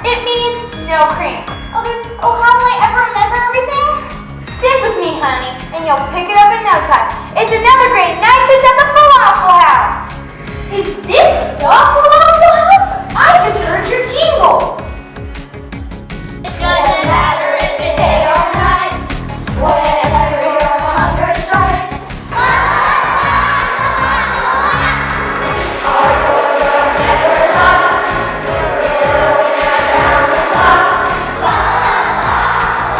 It means no cream. Oh, how will I ever remember everything? Stick with me, honey, and you'll pick it up in no time. It's another great night shift at the Falafel House. Is this the Falafel House? I just heard your jingle. It doesn't matter if it's day or night, whenever your hunger strikes. Our doors are never locked. We're around the clock.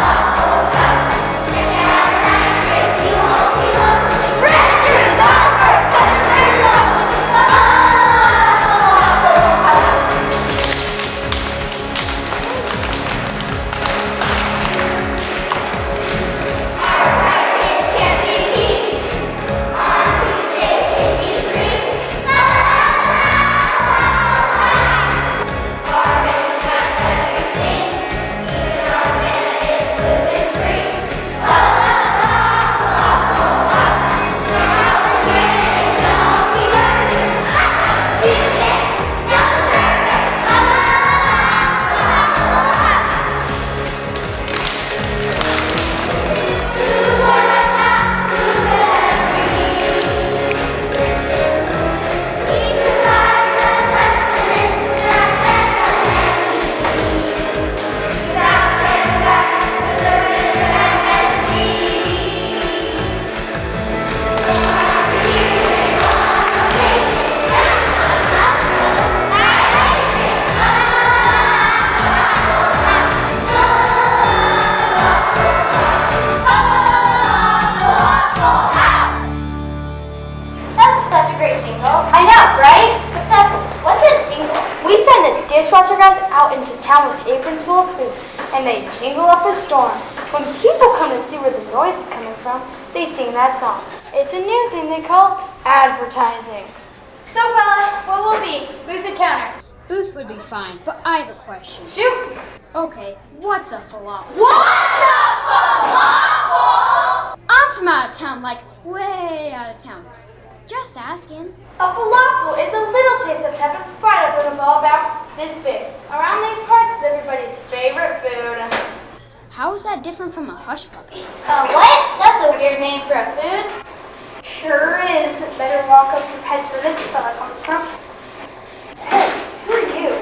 Falafel House. You can't night shift, you won't be lonely. Fresh is over, customer love. Falafel House. Our prices can't be beat. On Tuesdays, 53. Our menu has everything. Even our candidates gluten-free. Falafel House. We're organic, don't be nervous. Tuesday, no service. Falafel House. Who would have thought? Who could have dreamed? We provide the sustenance that Bethlehem needs. Without setbacks, preservative and SD. That's such a great jingle. I know, right? Except, what's a jingle? We send the dishwasher guys out into town with aprons full of spoons, and they jingle up a storm. When people come to see where the noise is coming from, they sing that song. It's a new thing they call advertising. So, fella, what will it be? Booth or counter? Booth would be fine, but I have a question. Shoot! Okay, what's a falafel? What's a falafel? I'm from out of town, like way out of town. Just asking. A falafel is a little taste of heaven fried up in a ball about this big. Around these parts is everybody's favorite food. How is that different from a hush puppy? What? That's a weird name for a food. Sure is. Better walk up your heads where this fella comes from. Hey, who are you?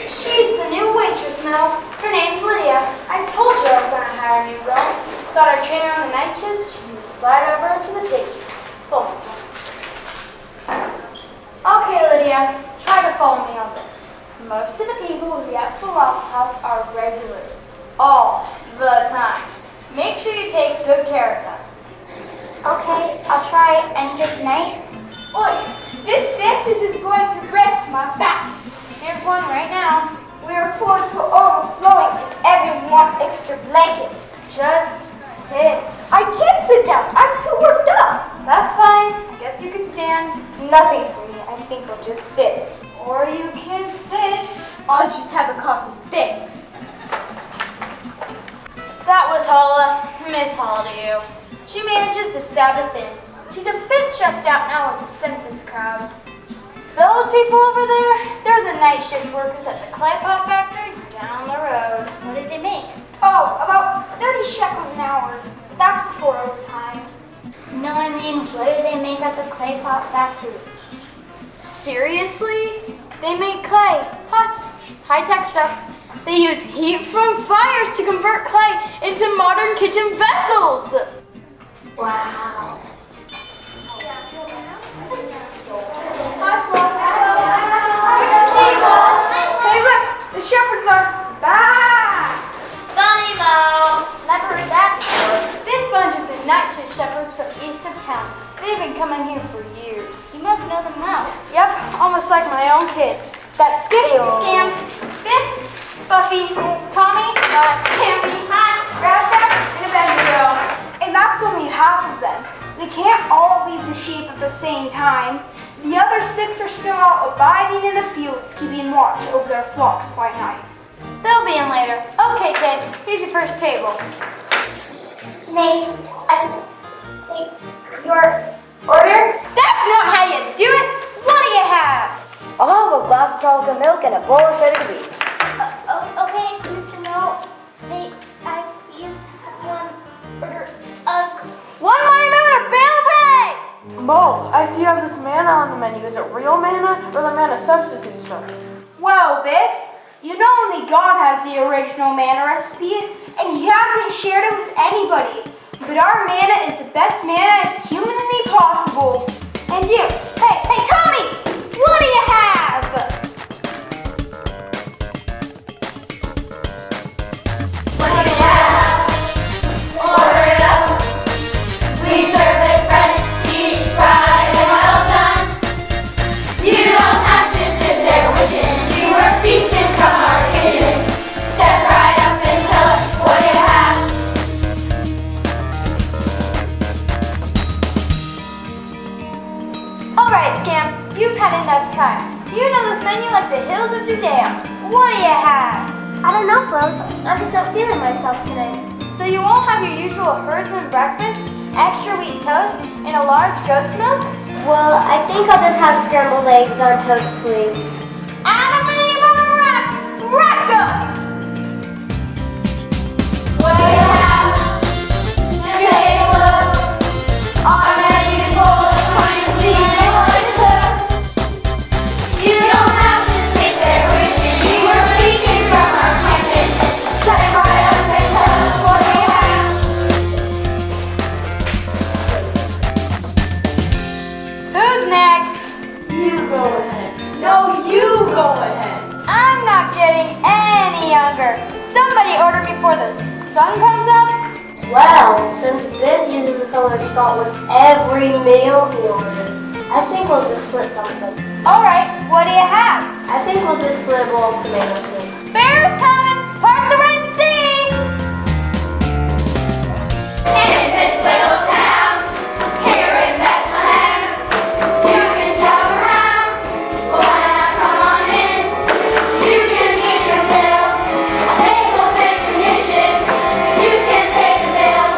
She's the new waitress, Mo. Her name's Lydia. I told you I was going to hire a new girl. Thought I'd train her on the night shifts. She can just slide over into the dig shift. Hold on, son. Okay, Lydia, try to follow me on this. Most of the people who be at Falafel House are regulars. All the time. Make sure you take good care of them. Okay, I'll try. And here tonight? Oi, this census is going to break my back. Here's one right now. We are full to overflowing and everyone wants extra blankets. Just sit. I can't sit down. I'm too worked up. That's fine. I guess you can stand. Nothing for me. I think I'll just sit. Or you can sit. I'll just have a couple things. That was Hala. Miss Hala to you. She manages the Sabbath Inn. She's a bit stressed out now with the census crowd. Those people over there, they're the night shift workers at the clay pot factory down the road. What do they make? Oh, about 30 shekels an hour. That's before overtime. No, I mean, what do they make at the clay pot factory? Seriously? They make clay, pots, high-tech stuff. They use heat from fires to convert clay into modern kitchen vessels. Wow. Hi, Flo. Good to see you all. Hey, look, the shepherds are back. Funny, Mo. Never heard that before. This bunch is the night shift shepherds from east of town. They've been coming here for years. You must know them well. Yep, almost like my own kids. That's Skip, Scam, Biff, Buffy, Tommy, Tammy, Rashak, and Abednego. And that's only half of them. They can't all leave the sheep at the same time. The other 6 are still out abiding in the fields, keeping watch over their flocks by night. They'll be in later. Okay, kid, here's your first table. May I take your order? That's not how you do it. What do you have? I'll have a glass of chocolate milk and a bowl of shredded wheat. Okay. Mo, I see you have this manna on the menu. Is it real manna or the manna substitute stuff? Well, Biff, you know only God has the original manna recipe, and he hasn't shared it with anybody. But our manna is the best manna humanly possible. And you, hey, Tommy, what do you have? What do you have? Order it up. We serve it fresh, deep fried, and well done. You don't have to sit there wishing you were feasting from our kitchen. Step right up and tell us what you have. All right, Scam, you've had enough time. You know this menu like the hills of Judea. What do you have? I don't know, Flo. I'm just not feeling myself today. So you won't have your usual herdsman breakfast, extra wheat toast, and a large goat's milk? Well, I think I'll just have scrambled eggs on toast, please. Adam and Eve on a rack up! What do you have? Take a look. Our menu's full of trying to see what to cook. You don't have to sit there wishing you were feasting from our kitchen. Step right up and tell us what you have. Who's next? You go ahead. No, you go ahead. I'm not getting any younger. Somebody order before the sun comes up. Well, since Biff uses the colored salt with every meal he orders, I think we'll just split something. All right, what do you have? I think we'll just split a bowl of tomato soup. Bear's coming! Part the Red Sea! And in this little town, here in Bethlehem, you can shop around. Why not come on in? You can get your fill. Tables and dishes. You can pay the bill.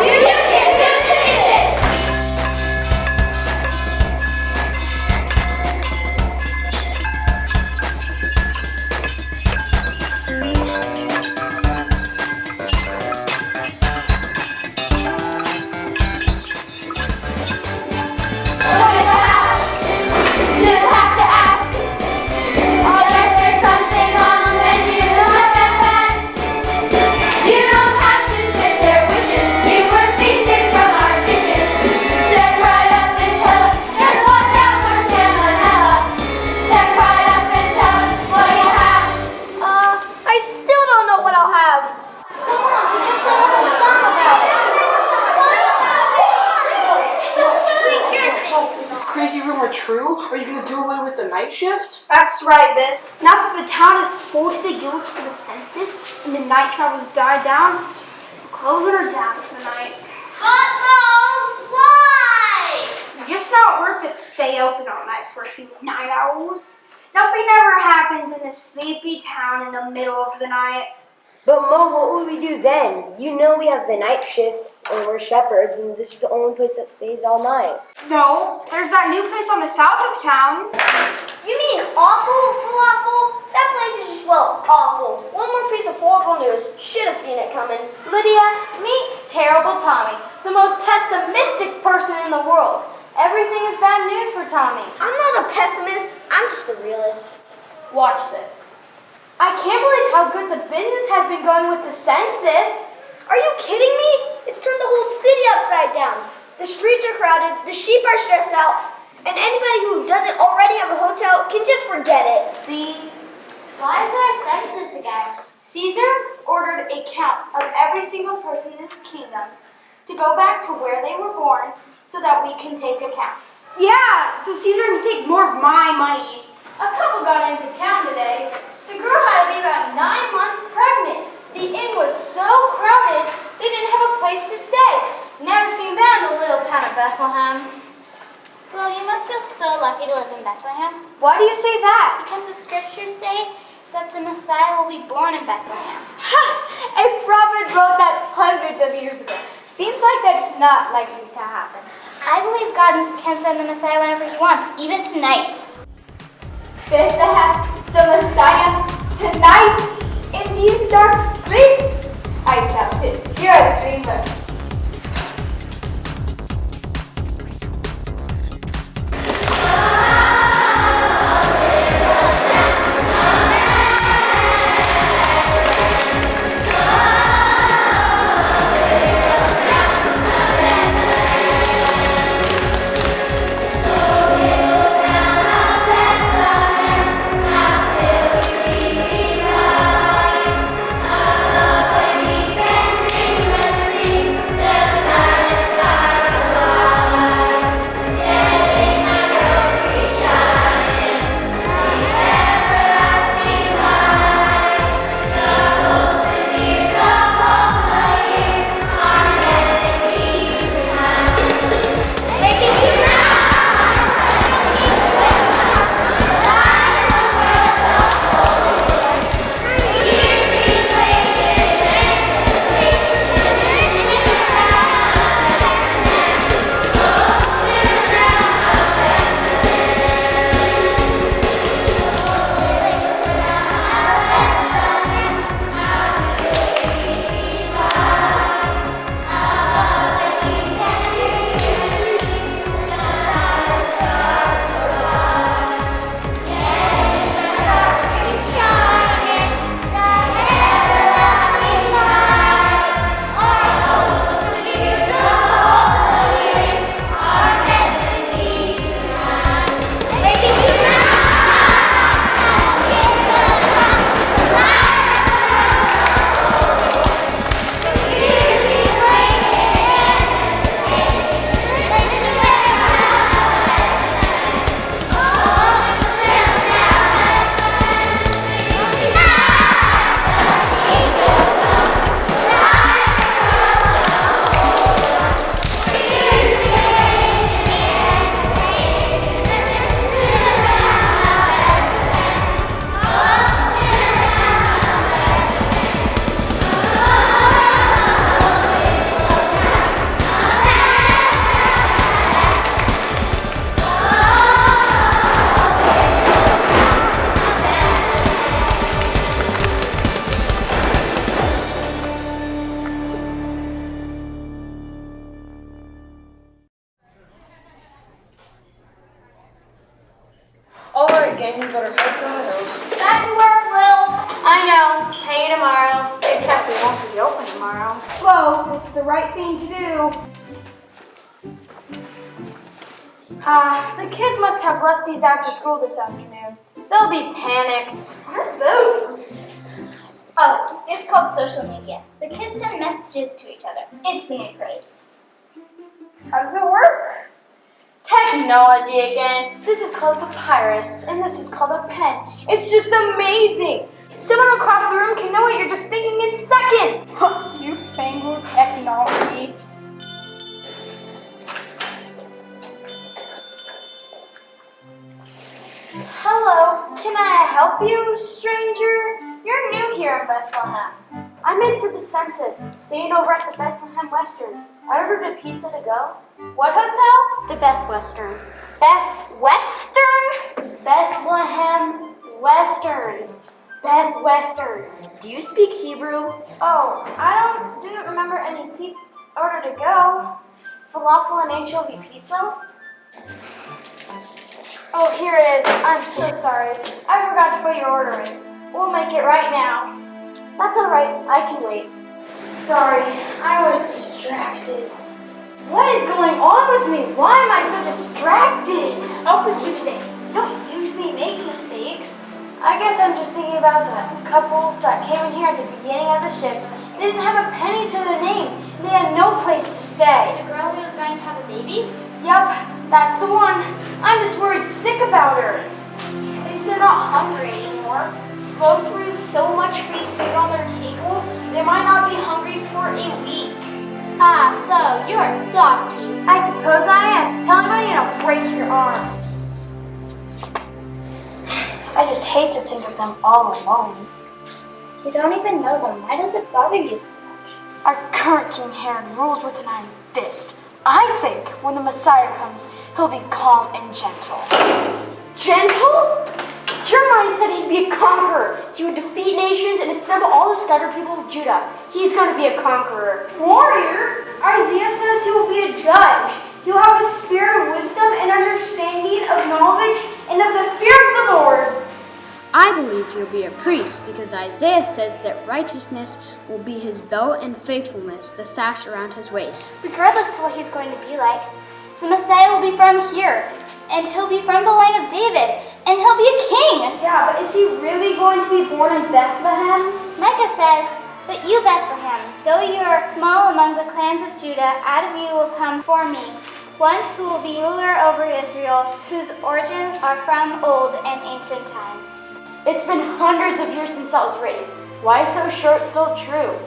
You can do the dishes. I still don't know what I'll have. Come on, we just sang a whole song about it. Is this crazy rumor true? Are you gonna do away with the night shift? That's right, Biff. Now that the town is full to the gills for the census and the night travels died down, we're closing her down for the night. But Mom, why? It's just not worth it to stay open all night for a few night owls. Nothing ever happens in this sleepy town in the middle of the night. But Mom, what would we do then? You know we have the night shifts and we're shepherds and this is the only place that stays all night. No, there's that new place on the south of town. You mean awful, falafel? That place is just, well, awful. One more piece of horrible news. Should have seen it coming. Lydia, meet Terrible Tommy, the most pessimistic person in the world. Everything is bad news for Tommy. I'm not a pessimist. I'm just a realist. Watch this. I can't believe how good the business has been going with the census. Are you kidding me? It's turned the whole city upside down. The streets are crowded, the sheep are stressed out, and anybody who doesn't already have a hotel can just forget it. See, Why is there a census again? Caesar ordered a count of every single person in his kingdoms to go back to where they were born so that we can take account. Yeah, so Caesar can take more of my money. A couple got into town today. The girl had to be about 9 months pregnant. The inn was so crowded, they didn't have a place to stay. Never seen that in the little town of Bethlehem. Flo, you must feel so lucky to live in Bethlehem. Why do you say that? Because the scriptures say that the Messiah will be born in Bethlehem. A prophet wrote that hundreds of years ago. Seems like that's not likely to happen. I believe God can send the Messiah whenever he wants, even tonight. Bethlehem, the Messiah, tonight, in these dark streets? I doubt it. You're a dreamer. okay, you better head for the house. Back to work, Will. I know, pay you tomorrow. Except we won't be open tomorrow. Flo, it's the right thing to do. The kids must have left these after school this afternoon. They'll be panicked. What are those? Oh, it's called social media. The kids send messages to each other. It's the new craze. How does it work? Technology again. This is called papyrus, and this is called a pen. It's just amazing. Someone across the room can know what you're just thinking in seconds. Newfangled technology. Hello, can I help you, stranger? You're new here in Bethlehem. I'm in for the census, staying over at the Bethlehem Western. I ordered a pizza to go. What hotel? The Beth Western. Beth Western? Bethlehem Western. Beth Western. Do you speak Hebrew? Oh, I didn't remember any order to go. Falafel and anchovy pizza? Oh, here it is. I'm so sorry. I forgot to put your order in. We'll make it right now. That's all right. I can wait. Sorry, I was distracted. What is going on with me? Why am I so distracted? What's up with you today? You don't usually make mistakes. I guess I'm just thinking about that couple that came in here at the beginning of the shift. They didn't have a penny to their name. They had no place to stay. The girl who was going to have a baby? Yup, that's the one. I'm just worried sick about her. At least they're not hungry anymore. Flo threw so much free food on their table, they might not be hungry for a week. Ah, Flo, you're a softie. I suppose I am. Tell anybody and I'll break your arm. I just hate to think of them all alone. You don't even know them. Why does it bother you so much? Our current King Herod rules with an iron fist. I think when the Messiah comes, he'll be calm and gentle. Gentle? Jeremiah said he'd be a conqueror. He would defeat nations and assemble all the scattered people of Judah. He's going to be a conqueror. Warrior? Isaiah says he will be a judge. He will have a spirit of wisdom and understanding of knowledge and of the fear of the Lord. I believe he'll be a priest because Isaiah says that righteousness will be his belt and faithfulness the sash around his waist. Regardless to what he's going to be like, the Messiah will be from here, and he'll be from the line of David, and he'll be a king. Yeah, but is he really going to be born in Bethlehem? Micah says, "But you, Bethlehem, though you are small among the clans of Judah, out of you will come for me one who will be ruler over Israel, whose origins are from old and ancient times." It's been hundreds of years since that was written. Why so sure it's still true?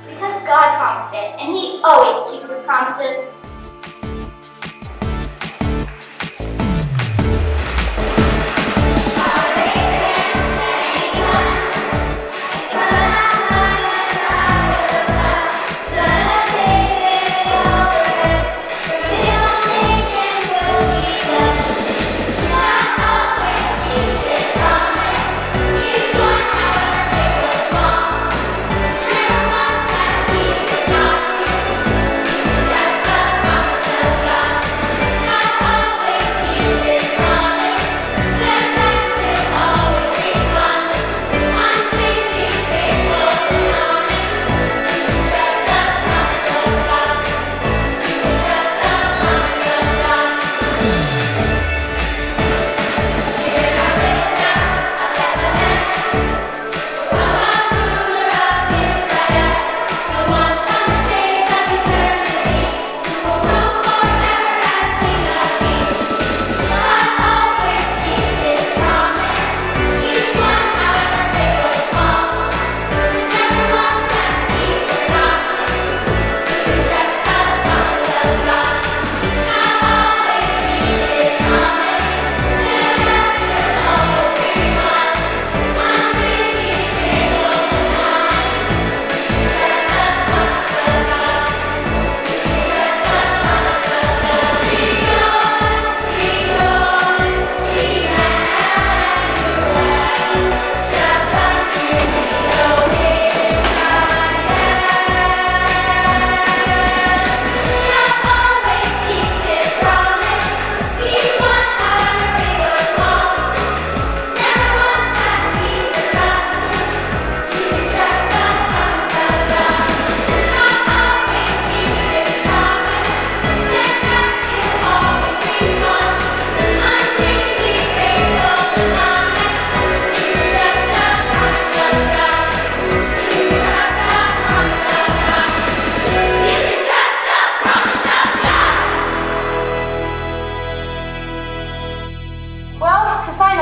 Because God promised it, and he always keeps his promises. Just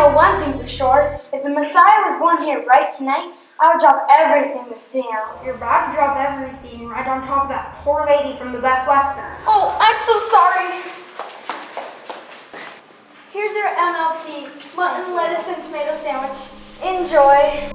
know one thing for sure. If the Messiah was born here right tonight, I would drop everything to see him. You're about to drop everything right on top of that poor lady from the Beth Western. Oh, I'm so sorry. Here's your MLT, mutton, lettuce, and tomato sandwich. Enjoy.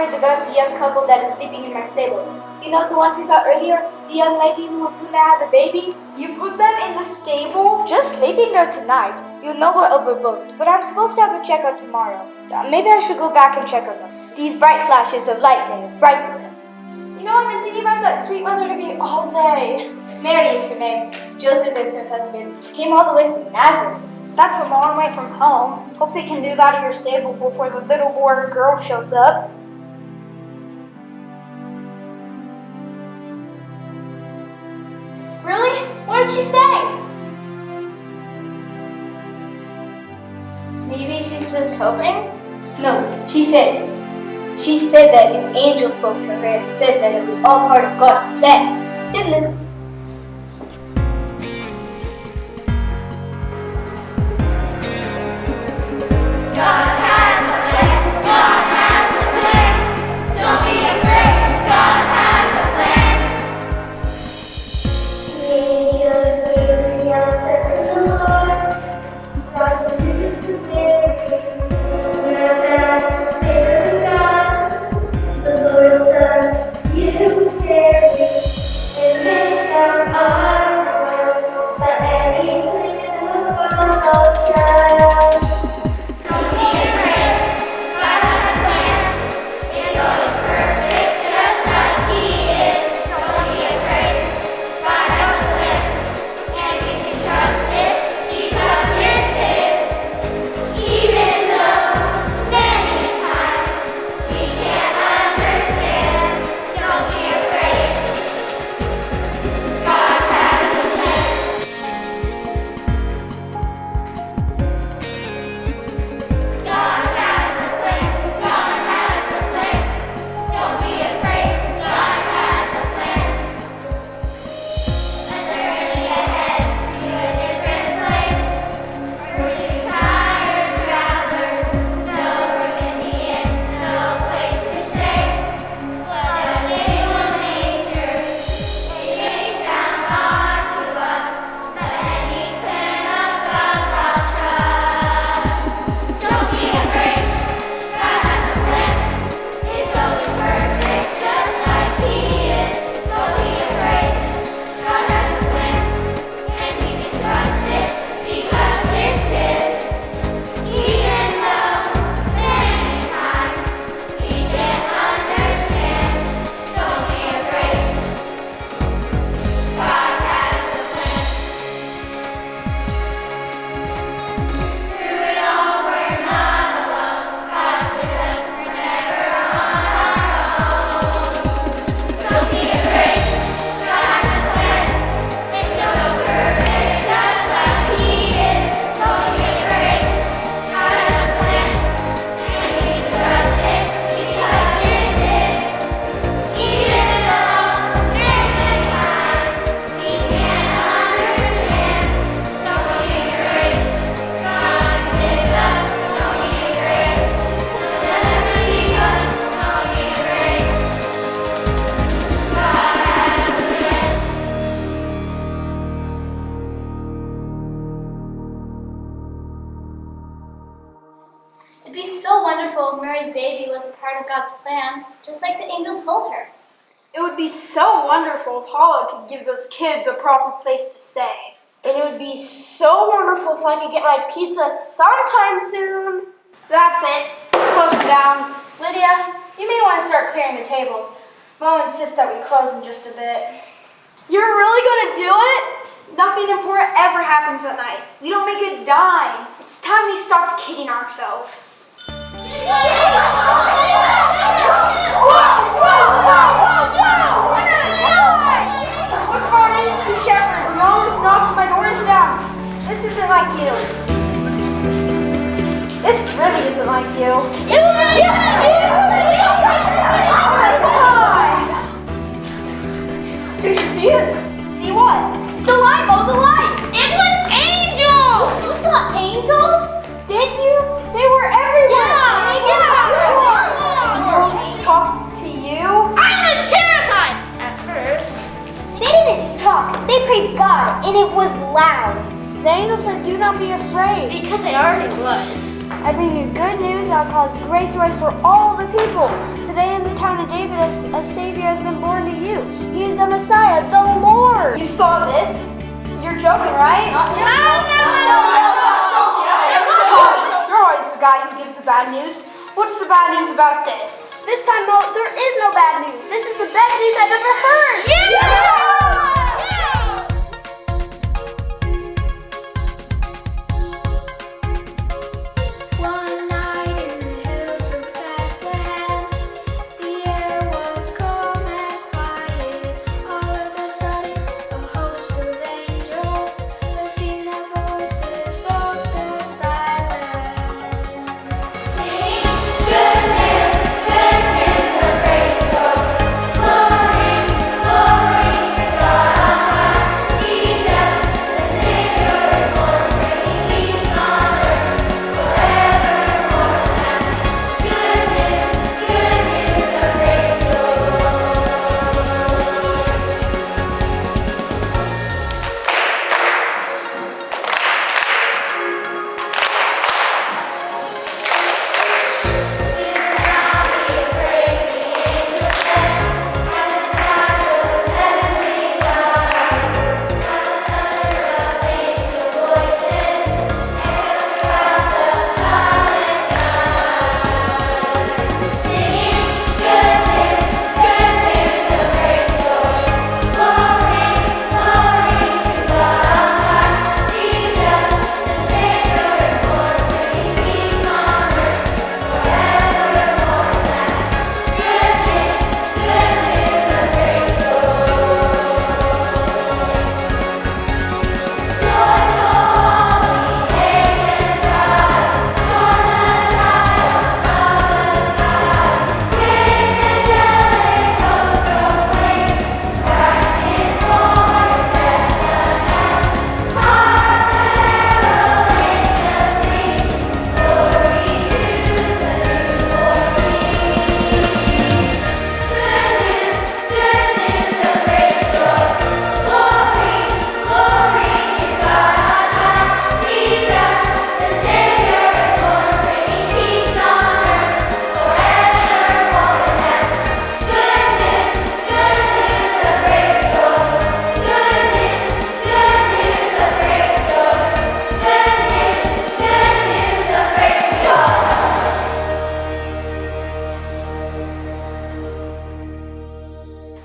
About the young couple that is sleeping in my stable. You know the ones we saw earlier? The young lady who will soon have a baby? You put them in the stable? Just sleeping there tonight. You know we're overbooked, but I'm supposed to have a checkup tomorrow. Maybe I should go back and check on them. These bright flashes of light may have frightened them. You know, I've been thinking about that sweet mother to be all day. Mary is her name. Joseph is her husband. Came all the way from Nazareth. That's a long way from home. Hope they can move out of your stable before the little boy or girl shows up. Really? What did she say? Maybe she's just hoping? No, she said that an angel spoke to her and said that it was all part of God's plan. Didn't it? God has a plan. God has a plan. Don't be afraid. God has a plan. The angels gave the answer to the Lord. God's news to Mary. We're back to Mary God. The Lord's Son, you Mary. It may sound odd to us, but anything in the world of trust. Don't be afraid. God has a plan. It's always perfect, just like He is. Don't be afraid. God has a plan, and we can trust it because it's His. Even though many times we can't understand, don't be afraid. God has a plan. God has a plan. God has a plan. Don't be afraid. God has a plan. A journey ahead to a different place. For two tired travelers, no room in the inn, no place to stay. But a stable manger, it may sound odd to us, but any plan of God's I'll trust. Don't be afraid. God has a plan. It's always perfect, just like He is. Don't be afraid. God has a plan, and we can trust it because it's His. Even though many times we can't understand, don't be afraid. God has a plan. Through it all, we're not alone. God's with us, we're never on our own. Don't be afraid. God has a plan. It's so perfect, just like He is. Don't be afraid. God has a plan, and we can trust it because it's His. Even though many times we can't understand, don't be afraid. God's with us, don't be afraid. He'll never leave us, don't be afraid. God has a plan. It'd be so wonderful if Mary's baby was a part of God's plan, just like the angel told her. It would be so wonderful if Hala could give those kids a proper place to stay. And it would be so wonderful if I could get my pizza sometime soon. That's it. Close it down. Lydia, you may want to start clearing the tables. Mom insists that we close in just a bit. You're really going to do it? Nothing important ever happens at night. We don't make a dime. It's time we stopped kidding ourselves. What's going on, you shepherds? You almost knocked my doors down. This isn't like you. This really isn't like you. Did you see it? See what? The light, Mo, the light! It was angels! You saw angels? Didn't you? They were everywhere. Yeah, they did Girls talked to you? I was terrified at first. They didn't just talk. They praised God, and it was loud. The angel said, "Do not be afraid. Because it already was. I bring you good news. I'll cause great joy for all the people. Today in the town of David, a Savior has been born to you. He is the Messiah, the Lord." You saw this? You're joking, right? You're always the guy who gives the bad news. What's the bad news about this? This time, Mo, there is no bad news. This is the best news I've ever heard. One night in the hills of Bethlehem, the air was calm and quiet. All of a sudden, a host of angels, lifting their voices, broke the silence. Singing good news of great joy. Glory, glory to God on high. Jesus, the Savior is born, bringing peace on earth. Good news of great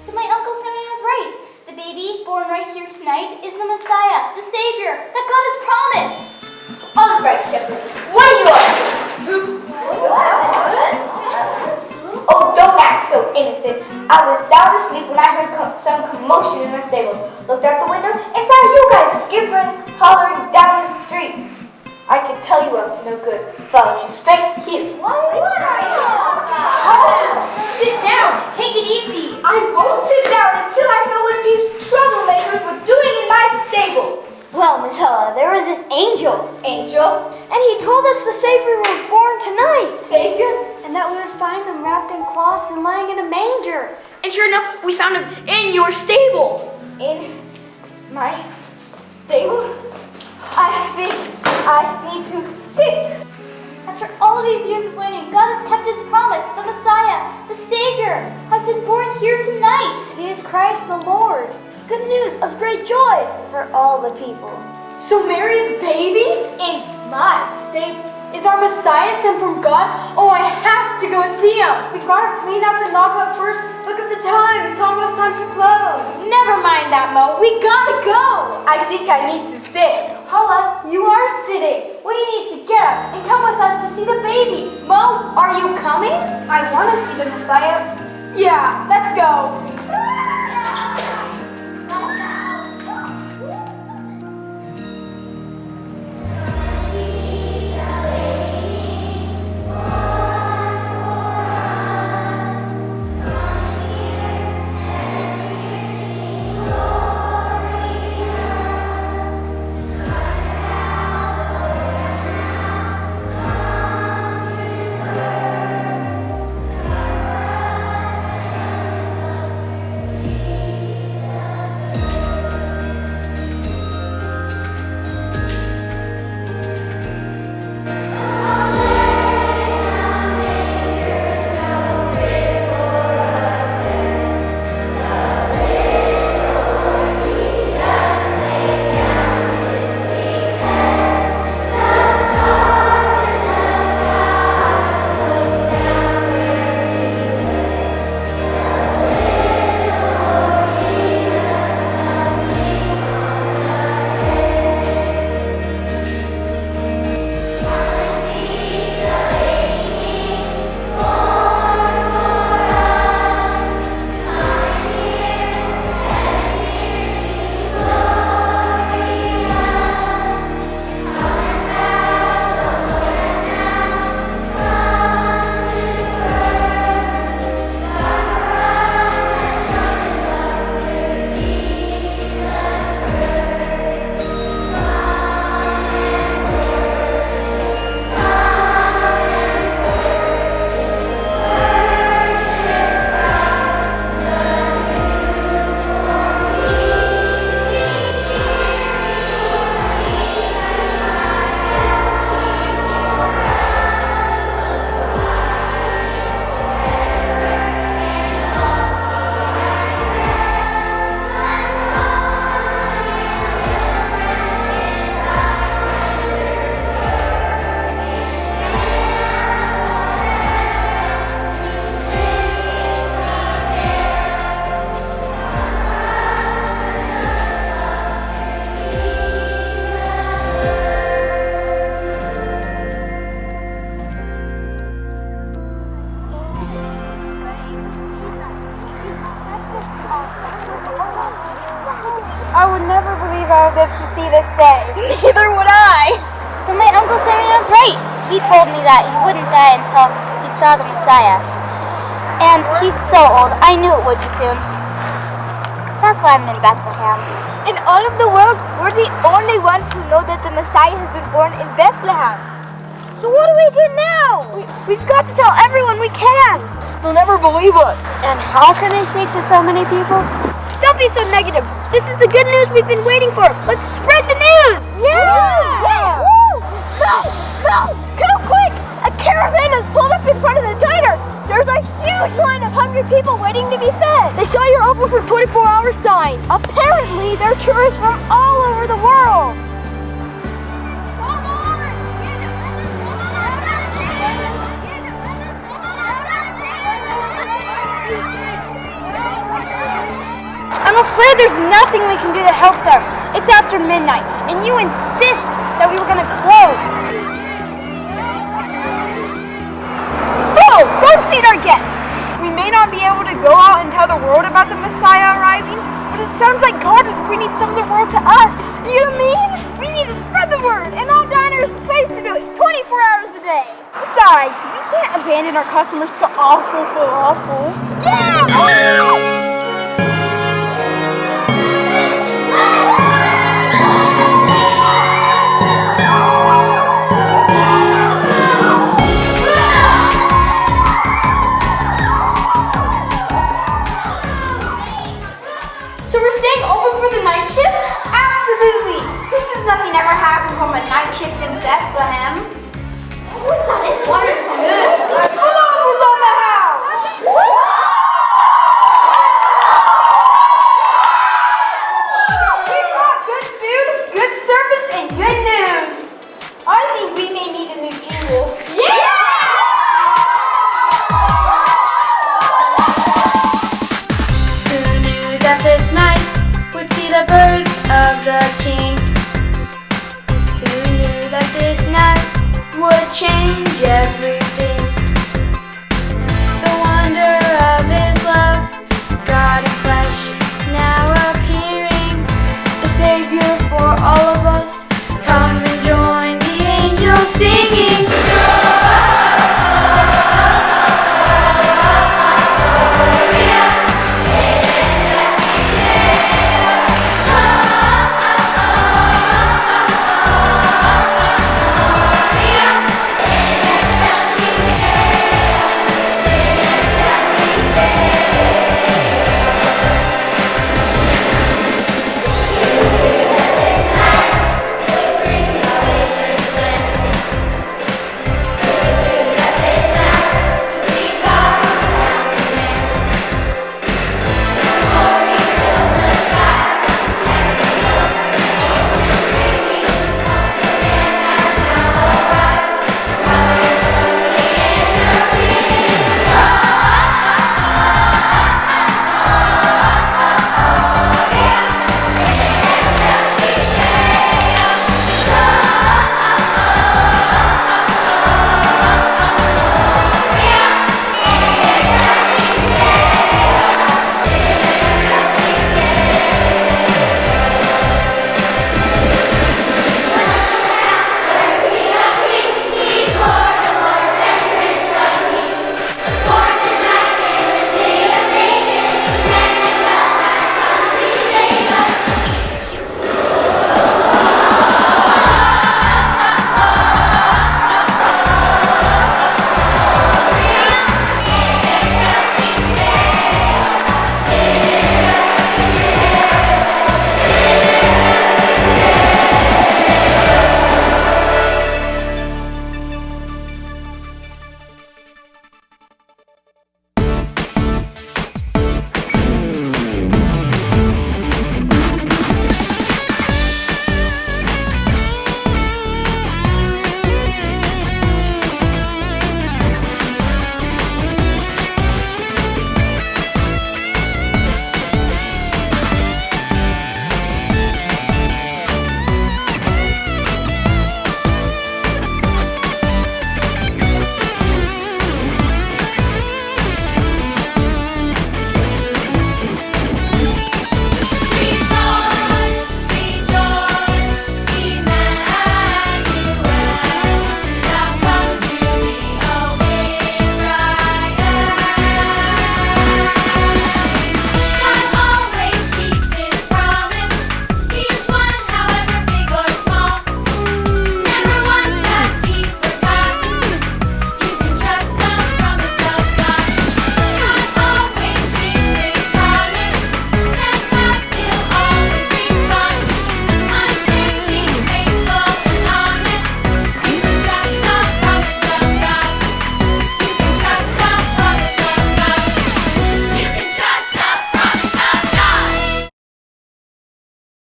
So my Uncle Simon was right. The baby born right here tonight is the Messiah, the Savior that God has promised. All right, shepherd. What are you up to? Oh, don't act so innocent. I was sound asleep when I heard some commotion in the stable. Looked out the window and saw you guys skippering, hollering down the street. I can tell you up to no good. Followed you straight here. What are you? Sit down. Take it easy. I won't sit down until I know what these troublemakers were doing in my stable. Well, Miss Hala, there was this angel. Angel? And he told us the Savior was born tonight. Savior? And that we would find him wrapped in cloths and lying in a manger. And sure enough, we found him in your stable. In my stable? I think I need to sit. After all of these years of waiting, God has kept his promise. The Messiah, the Savior, has been born here tonight. He is Christ the Lord. Good news of great joy for all the people. So Mary's baby in my stable is our Messiah sent from God? Oh, I have to go see him. We've got to clean up and lock up first. Look at the time. It's almost time for close. Never mind that, Mo. We gotta go. I think I need to sit. Hala, you are sitting. We need to get up and come with us to see see the baby. Mo, are you coming? I want to see the Messiah. Yeah, let's go. I would never believe I would live to see this day. Neither would I. So my Uncle Simeon's right. He told me that he wouldn't die until he saw the Messiah. And he's so old, I knew it would be soon. That's why I'm in Bethlehem. In all of the world, we're the only ones who know that the Messiah has been born in Bethlehem. So what do we do now? We've got to tell everyone we can. They'll never believe us. And how can I speak to so many people? Don't be so negative. This is the good news we've been waiting for. Let's spread the news. Yeah! Woo! No! Come quick! A caravan has pulled up in front of the diner. There's a huge line of hungry people waiting to be fed. They saw your open for 24-hour sign. Apparently, they're tourists from all over the world. I'm afraid there's nothing we can do to help them. It's after midnight, and you insist that we were going to close. Flo, go seat our guests. We may not be able to go out and tell the world about the Messiah arriving, but it sounds like God is bringing some of the world to us. You mean? We need to spread the word, and our diner is the place to do it 24 hours a day. Besides, we can't abandon our customers to awful falafel. Yeah! So we're staying open for the night shift? Absolutely. Who says nothing ever happens on the night shift in Bethlehem? What's that? It's wonderful. Falafel's on the house! Jeffrey